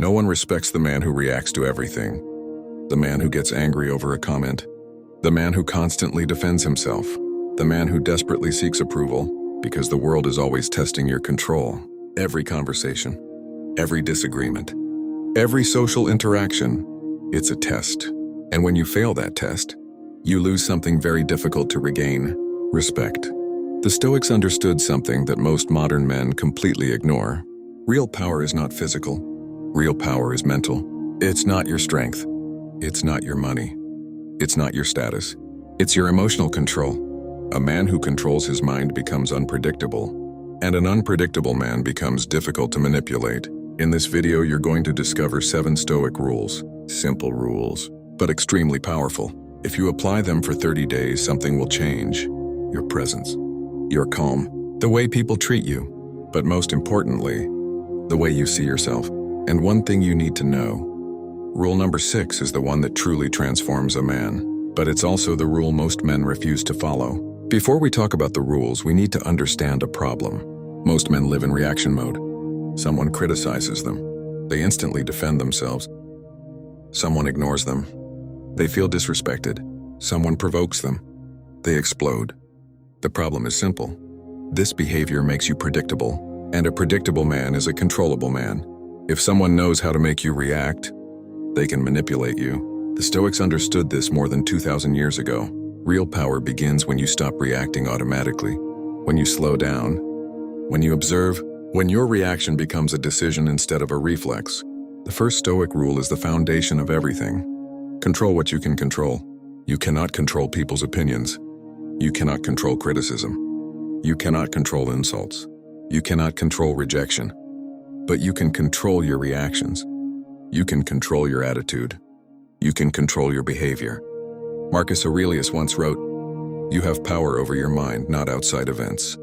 No one respects the man who reacts to everything, the man who gets angry over a comment, the man who constantly defends himself, the man who desperately seeks approval, because the world is always testing your control. Every conversation, every disagreement, every social interaction, it's a test. And when you fail that test, you lose something very difficult to regain: respect. The Stoics understood something that most modern men completely ignore. Real power is not physical. Real power is mental. It's not your strength. It's not your money. It's not your status. It's your emotional control. A man who controls his mind becomes unpredictable, and an unpredictable man becomes difficult to manipulate. In this video, you're going to discover 7 Stoic rules. Simple rules, but extremely powerful. If you apply them for 30 days, something will change. Your presence, your calm, the way people treat you, but most importantly, the way you see yourself. And one thing you need to know: rule number 6 is the one that truly transforms a man, but it's also the rule most men refuse to follow. Before we talk about the rules, we need to understand a problem. Most men live in reaction mode. Someone criticizes them. They instantly defend themselves. Someone ignores them. They feel disrespected. Someone provokes them. They explode. The problem is simple. This behavior makes you predictable, and a predictable man is a controllable man. If someone knows how to make you react, they can manipulate you. The Stoics understood this more than 2,000 years ago. Real power begins when you stop reacting automatically, when you slow down, when you observe, when your reaction becomes a decision instead of a reflex. The first Stoic rule is the foundation of everything. Control what you can control. You cannot control people's opinions. You cannot control criticism. You cannot control insults. You cannot control rejection. But you can control your reactions. You can control your attitude. You can control your behavior. Marcus Aurelius once wrote, "You have power over your mind, not outside events."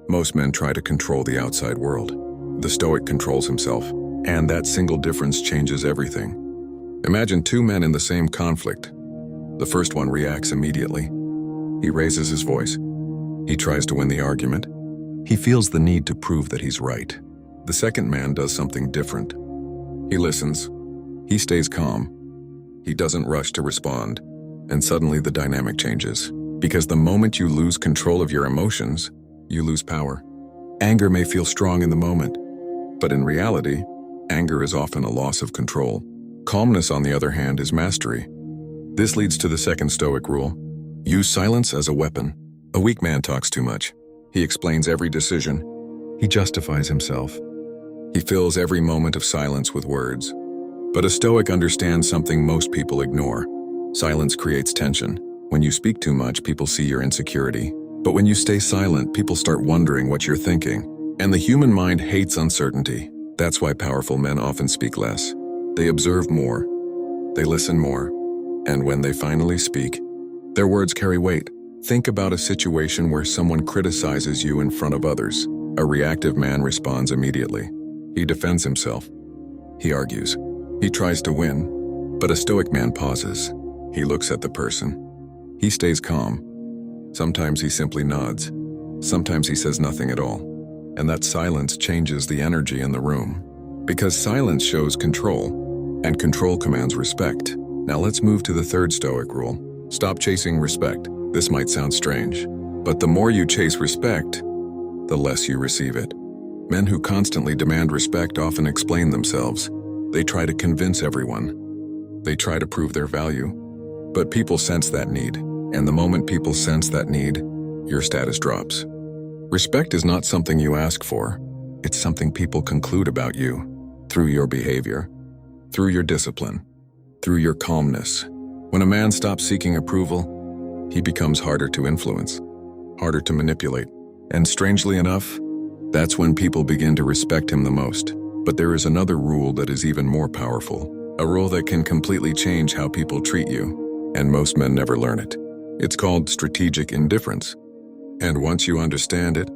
Most men try to control the outside world. The Stoic controls himself, and that single difference changes everything. Imagine 2 men in the same conflict. The first one reacts immediately. He raises his voice. He tries to win the argument. He feels the need to prove that he's right. The second man does something different. He listens. He stays calm. He doesn't rush to respond. And suddenly the dynamic changes. Because the moment you lose control of your emotions, you lose power. Anger may feel strong in the moment, but in reality, anger is often a loss of control. Calmness, on the other hand, is mastery. This leads to the second Stoic rule: use silence as a weapon. A weak man talks too much. He explains every decision. He justifies himself. He fills every moment of silence with words. But a Stoic understands something most people ignore. Silence creates tension. When you speak too much, people see your insecurity. But when you stay silent, people start wondering what you're thinking. And the human mind hates uncertainty. That's why powerful men often speak less. They observe more. They listen more. And when they finally speak, their words carry weight. Think about a situation where someone criticizes you in front of others. A reactive man responds immediately. He defends himself. He argues. He tries to win. But a Stoic man pauses. He looks at the person. He stays calm. Sometimes he simply nods. Sometimes he says nothing at all. And that silence changes the energy in the room. Because silence shows control, and control commands respect. Now let's move to the third Stoic rule. Stop chasing respect. This might sound strange, but the more you chase respect, the less you receive it. Men who constantly demand respect often explain themselves. They try to convince everyone. They try to prove their value. But people sense that need, and the moment people sense that need, your status drops. Respect is not something you ask for. It's something people conclude about you, through your behavior, through your discipline, through your calmness. When a man stops seeking approval, he becomes harder to influence, harder to manipulate. And strangely enough, that's when people begin to respect him the most. But there is another rule that is even more powerful, a rule that can completely change how people treat you. And most men never learn it. It's called strategic indifference. And once you understand it,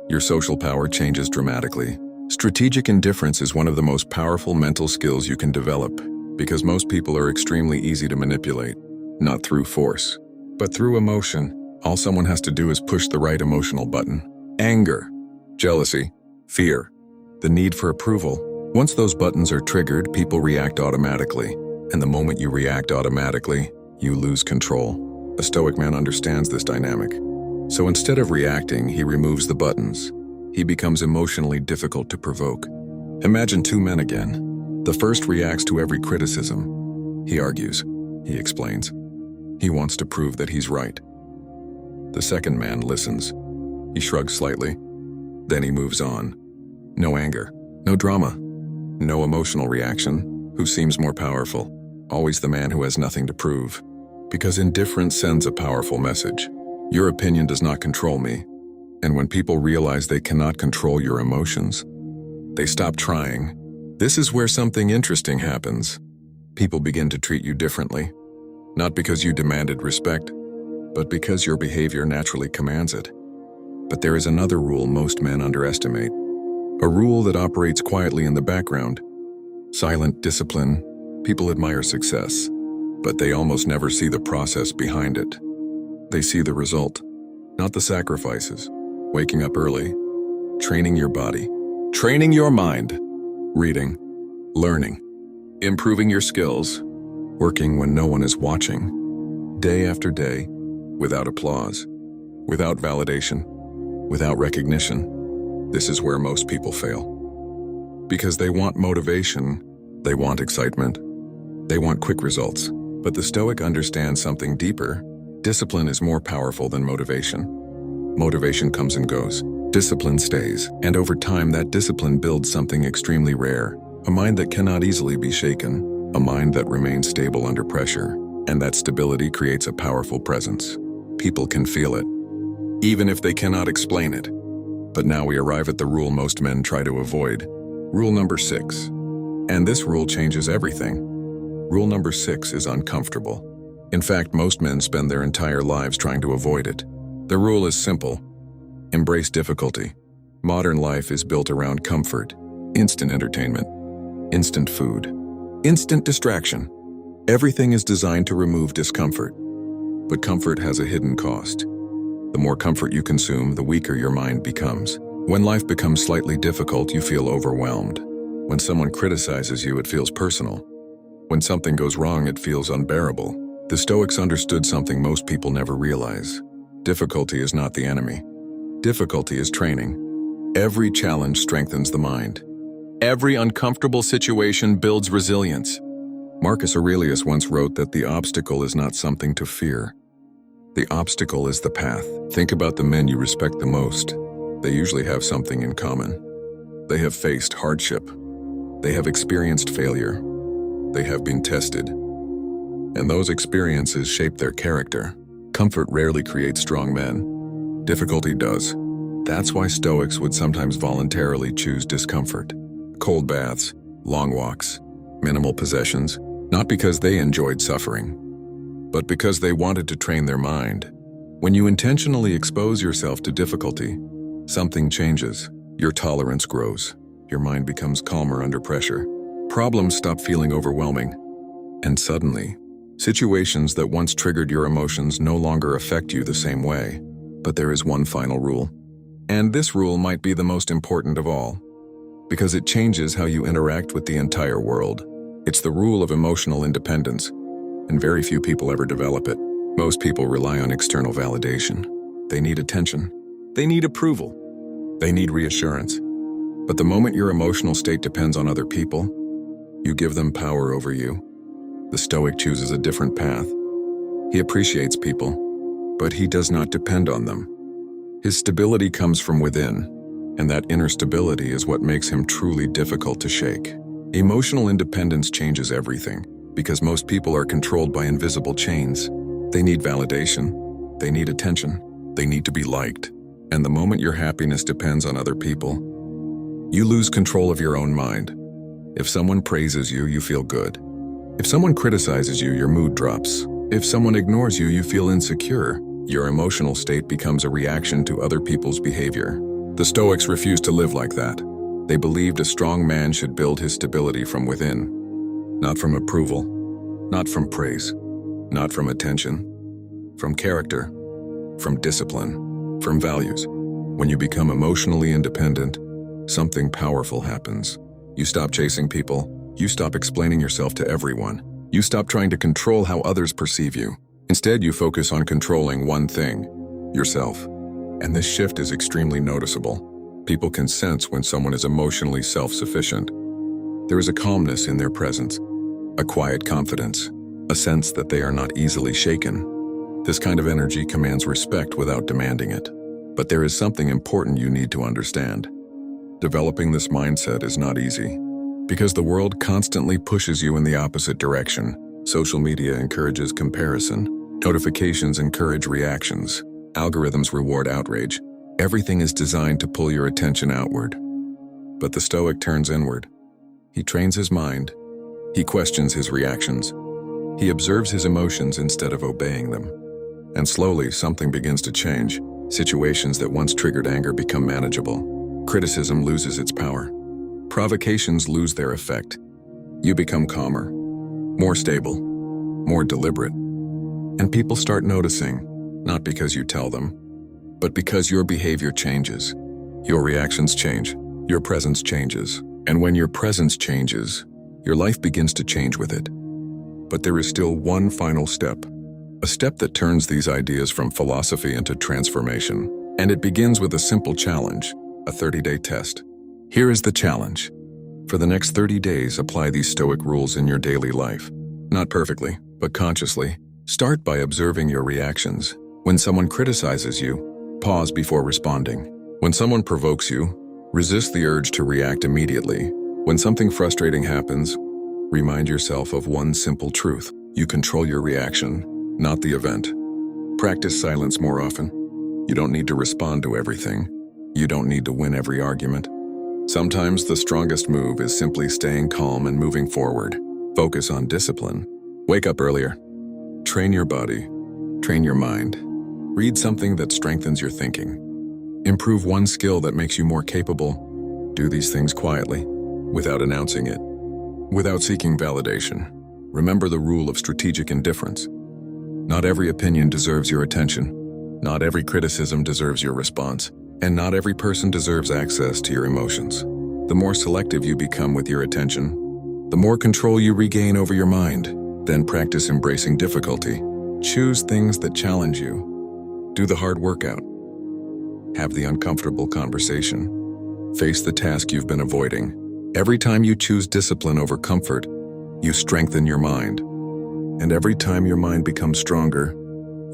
your social power changes dramatically. Strategic indifference is one of the most powerful mental skills you can develop, because most people are extremely easy to manipulate, not through force, but through emotion. All someone has to do is push the right emotional button. Anger, jealousy, fear, the need for approval. Once those buttons are triggered, people react automatically. And the moment you react automatically, you lose control. A Stoic man understands this dynamic. So instead of reacting, he removes the buttons. He becomes emotionally difficult to provoke. Imagine two men again. The first reacts to every criticism. He argues. He explains. He wants to prove that he's right. The second man listens. He shrugs slightly. Then he moves on. No anger, no drama, no emotional reaction. Who seems more powerful? Always the man who has nothing to prove. Because indifference sends a powerful message. Your opinion does not control me. And when people realize they cannot control your emotions, they stop trying. This is where something interesting happens. People begin to treat you differently. Not because you demanded respect, but because your behavior naturally commands it. But there is another rule most men underestimate. A rule that operates quietly in the background. Silent discipline. People admire success, but they almost never see the process behind it. They see the result, not the sacrifices. Waking up early, training your body, training your mind, reading, learning, improving your skills, working when no one is watching, day after day, without applause, without validation, without recognition. This is where most people fail. Because they want motivation, they want excitement, they want quick results. But the Stoic understands something deeper. Discipline is more powerful than motivation. Motivation comes and goes. Discipline stays. And over time, that discipline builds something extremely rare. A mind that cannot easily be shaken. A mind that remains stable under pressure. And that stability creates a powerful presence. People can feel it, even if they cannot explain it. But now we arrive at the rule most men try to avoid. Rule number 6. And this rule changes everything. Rule number 6 is uncomfortable. In fact, most men spend their entire lives trying to avoid it. The rule is simple. Embrace difficulty. Modern life is built around comfort, instant entertainment, instant food, instant distraction. Everything is designed to remove discomfort. But comfort has a hidden cost. The more comfort you consume, the weaker your mind becomes. When life becomes slightly difficult, you feel overwhelmed. When someone criticizes you, it feels personal. When something goes wrong, it feels unbearable. The Stoics understood something most people never realize. Difficulty is not the enemy. Difficulty is training. Every challenge strengthens the mind. Every uncomfortable situation builds resilience. Marcus Aurelius once wrote that the obstacle is not something to fear. The obstacle is the path. Think about the men you respect the most. They usually have something in common. They have faced hardship. They have experienced failure. They have been tested. And those experiences shape their character. Comfort rarely creates strong men. Difficulty does. That's why Stoics would sometimes voluntarily choose discomfort. Cold baths, long walks, minimal possessions, not because they enjoyed suffering, but because they wanted to train their mind. When you intentionally expose yourself to difficulty, something changes. Your tolerance grows. Your mind becomes calmer under pressure. Problems stop feeling overwhelming. And suddenly, situations that once triggered your emotions no longer affect you the same way. But there is one final rule. And this rule might be the most important of all, because it changes how you interact with the entire world. It's the rule of emotional independence, and very few people ever develop it. Most people rely on external validation. They need attention. They need approval. They need reassurance. But the moment your emotional state depends on other people, you give them power over you. The Stoic chooses a different path. He appreciates people, but he does not depend on them. His stability comes from within, and that inner stability is what makes him truly difficult to shake. Emotional independence changes everything, because most people are controlled by invisible chains. They need validation. They need attention. They need to be liked. And the moment your happiness depends on other people, you lose control of your own mind. If someone praises you, you feel good. If someone criticizes you, your mood drops. If someone ignores you, you feel insecure. Your emotional state becomes a reaction to other people's behavior. The Stoics refused to live like that. They believed a strong man should build his stability from within, not from approval, not from praise, not from attention, from character, from discipline, from values. When you become emotionally independent, something powerful happens. You stop chasing people. You stop explaining yourself to everyone. You stop trying to control how others perceive you. Instead, you focus on controlling one thing: yourself. And this shift is extremely noticeable. People can sense when someone is emotionally self-sufficient. There is a calmness in their presence, a quiet confidence, a sense that they are not easily shaken. This kind of energy commands respect without demanding it. But there is something important you need to understand. Developing this mindset is not easy, because the world constantly pushes you in the opposite direction. Social media encourages comparison. Notifications encourage reactions. Algorithms reward outrage. Everything is designed to pull your attention outward. But the Stoic turns inward. He trains his mind. He questions his reactions. He observes his emotions instead of obeying them. And slowly, something begins to change. Situations that once triggered anger become manageable. Criticism loses its power. Provocations lose their effect. You become calmer, more stable, more deliberate. And people start noticing, not because you tell them, but because your behavior changes. Your reactions change. Your presence changes. And when your presence changes, your life begins to change with it. But there is still one final step. A step that turns these ideas from philosophy into transformation. And it begins with a simple challenge, a 30-day test. Here is the challenge. For the next 30 days, apply these Stoic rules in your daily life. Not perfectly, but consciously. Start by observing your reactions. When someone criticizes you, pause before responding. When someone provokes you, resist the urge to react immediately. When something frustrating happens, remind yourself of one simple truth. You control your reaction, not the event. Practice silence more often. You don't need to respond to everything. You don't need to win every argument. Sometimes the strongest move is simply staying calm and moving forward. Focus on discipline. Wake up earlier. Train your body. Train your mind. Read something that strengthens your thinking. Improve one skill that makes you more capable. Do these things quietly, without announcing it, without seeking validation. Remember the rule of strategic indifference. Not every opinion deserves your attention. Not every criticism deserves your response. And not every person deserves access to your emotions. The more selective you become with your attention, the more control you regain over your mind. Then practice embracing difficulty. Choose things that challenge you. Do the hard workout. Have the uncomfortable conversation. Face the task you've been avoiding. Every time you choose discipline over comfort, you strengthen your mind. And every time your mind becomes stronger,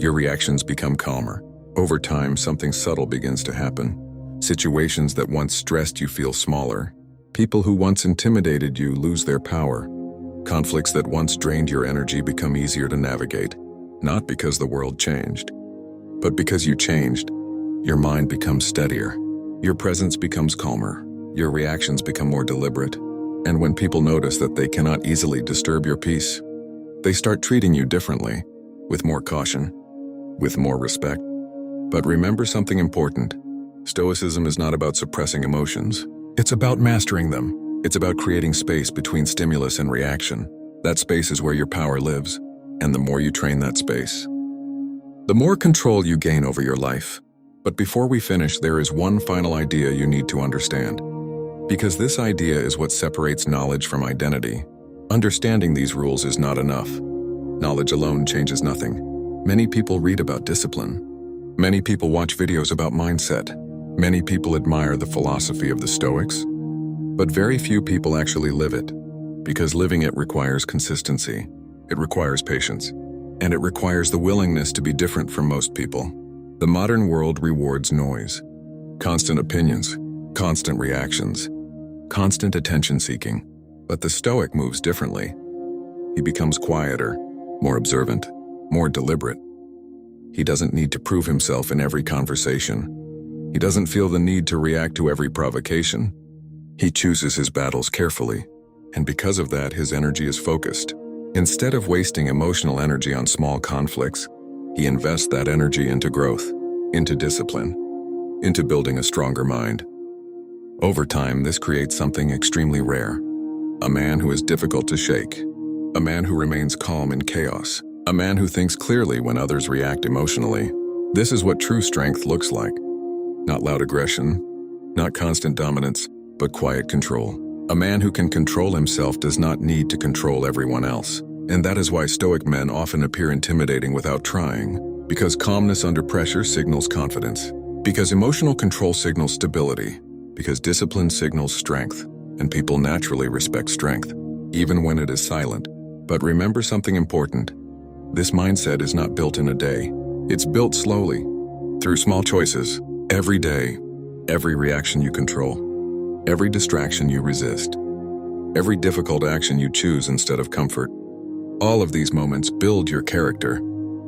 your reactions become calmer. Over time, something subtle begins to happen. Situations that once stressed you feel smaller. People who once intimidated you lose their power. Conflicts that once drained your energy become easier to navigate. Not because the world changed, but because you changed. Your mind becomes steadier. Your presence becomes calmer. Your reactions become more deliberate. And when people notice that they cannot easily disturb your peace, they start treating you differently, with more caution, with more respect. But remember something important. Stoicism is not about suppressing emotions. It's about mastering them. It's about creating space between stimulus and reaction. That space is where your power lives. And the more you train that space, the more control you gain over your life. But before we finish, there is one final idea you need to understand. Because this idea is what separates knowledge from identity. Understanding these rules is not enough. Knowledge alone changes nothing. Many people read about discipline. Many people watch videos about mindset. Many people admire the philosophy of the Stoics. But very few people actually live it. Because living it requires consistency. It requires patience. And it requires the willingness to be different from most people. The modern world rewards noise. Constant opinions. Constant reactions. Constant attention-seeking. But the Stoic moves differently. He becomes quieter, more observant, more deliberate. He doesn't need to prove himself in every conversation. He doesn't feel the need to react to every provocation. He chooses his battles carefully, and because of that, his energy is focused. Instead of wasting emotional energy on small conflicts, he invests that energy into growth, into discipline, into building a stronger mind. Over time, this creates something extremely rare. A man who is difficult to shake. A man who remains calm in chaos. A man who thinks clearly when others react emotionally. This is what true strength looks like. Not loud aggression, not constant dominance, but quiet control. A man who can control himself does not need to control everyone else. And that is why Stoic men often appear intimidating without trying, because calmness under pressure signals confidence, because emotional control signals stability, because discipline signals strength, and people naturally respect strength, even when it is silent. But remember something important. This mindset is not built in a day. It's built slowly, through small choices, every day, every reaction you control, every distraction you resist, every difficult action you choose instead of comfort. All of these moments build your character,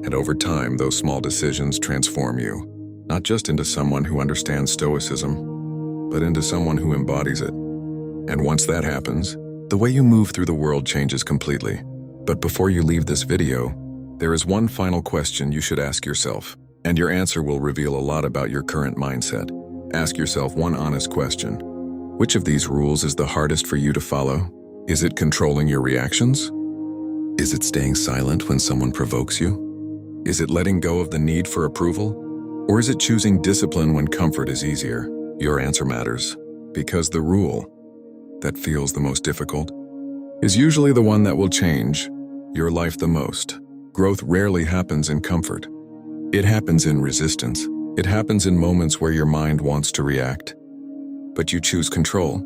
and over time, those small decisions transform you, not just into someone who understands Stoicism, but into someone who embodies it. And once that happens, the way you move through the world changes completely. But before you leave this video, there is one final question you should ask yourself, and your answer will reveal a lot about your current mindset. Ask yourself one honest question. Which of these rules is the hardest for you to follow? Is it controlling your reactions? Is it staying silent when someone provokes you? Is it letting go of the need for approval? Or is it choosing discipline when comfort is easier? Your answer matters, because the rule that feels the most difficult is usually the one that will change your life the most. Growth rarely happens in comfort. It happens in resistance. It happens in moments where your mind wants to react, but you choose control.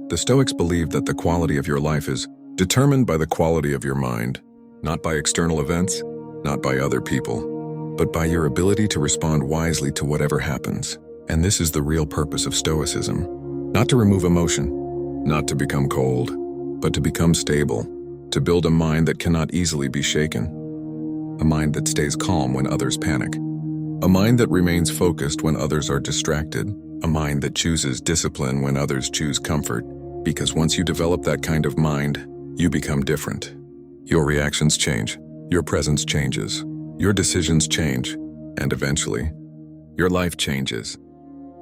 The Stoics believe that the quality of your life is determined by the quality of your mind, not by external events, not by other people, but by your ability to respond wisely to whatever happens. And this is the real purpose of Stoicism. Not to remove emotion, not to become cold, but to become stable, to build a mind that cannot easily be shaken, a mind that stays calm when others panic, a mind that remains focused when others are distracted, a mind that chooses discipline when others choose comfort, because once you develop that kind of mind, you become different. Your reactions change, your presence changes, your decisions change, and eventually, your life changes.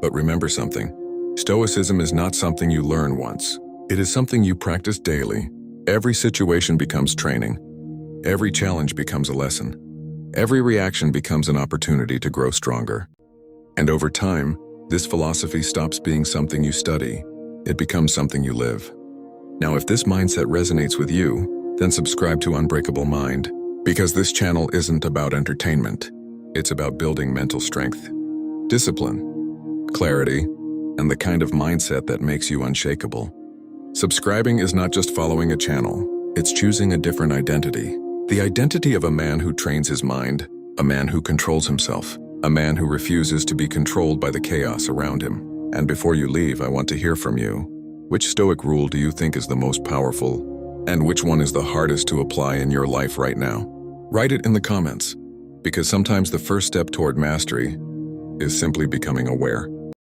But remember something, Stoicism is not something you learn once. It is something you practice daily. Every situation becomes training. Every challenge becomes a lesson. Every reaction becomes an opportunity to grow stronger. And over time, this philosophy stops being something you study. It becomes something you live. Now, if this mindset resonates with you, then subscribe to Unbreakable Mind, because this channel isn't about entertainment. It's about building mental strength, discipline, clarity, and the kind of mindset that makes you unshakable. Subscribing is not just following a channel, it's choosing a different identity. The identity of a man who trains his mind, a man who controls himself, a man who refuses to be controlled by the chaos around him. And before you leave, I want to hear from you. Which Stoic rule do you think is the most powerful? And which one is the hardest to apply in your life right now? Write it in the comments, because sometimes the first step toward mastery is simply becoming aware.